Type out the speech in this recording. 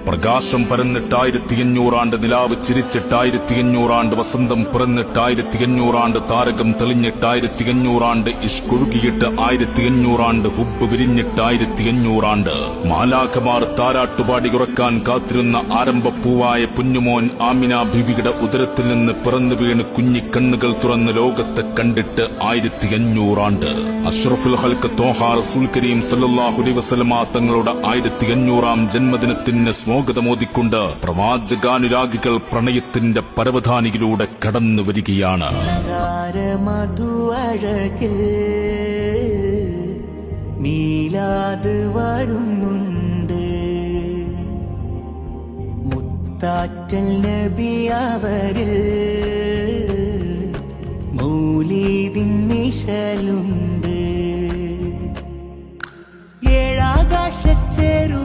പ്രകാശം പരന്നിട്ട് 1500 ആണ്ട്, നിലാവ് ചിരിച്ചിട്ട് 1500 ആണ്ട്, വസന്തം പിറന്നിട്ട് 1500 ആണ്ട്, താരകം തെളിഞ്ഞിട്ട് 1500 ആണ്ട്, ഇഷ്കൊഴുകിയിട്ട് 1500 ആണ്ട്, ഹുബ്ബ് വിരിഞ്ഞിട്ട് 1500 ആണ്ട്. മാലാഖമാർ താരാട്ടുപാടി ഉറക്കാൻ കാത്തിരുന്ന ആരംഭപ്പൂവായ കുഞ്ഞുമോൻ ആമിന ബീവിയുടെ ഉദരത്തിൽ നിന്ന് പിറന്നു വീണ് കുഞ്ഞിക്കണ്ണുകൾ തുറന്ന് ലോകത്തെ കണ്ടിട്ട് 1500 ആണ്ട്. അഷ്റഫുൽ ഖൽഖ് ത്വാഹ റസൂൽ കരീം സല്ലല്ലാഹു അലൈഹി വസല്ലമ തങ്ങളുടെ 1500-ാം ജന്മദിനത്തിന് സ്വാഗതമോദിക്കൊണ്ട് പ്രവാചകാനുരാഗികൾ പ്രണയത്തിന്റെ പരവധാനിയിലൂടെ കടന്നു വരികയാണ്. മീലാദ് വരുന്നുണ്ട്, മുത്താറ്റൽ നബി അവരിൽ മൗലീദിൻ നിശലുണ്ട്. ഏഴാകാശച്ചേരു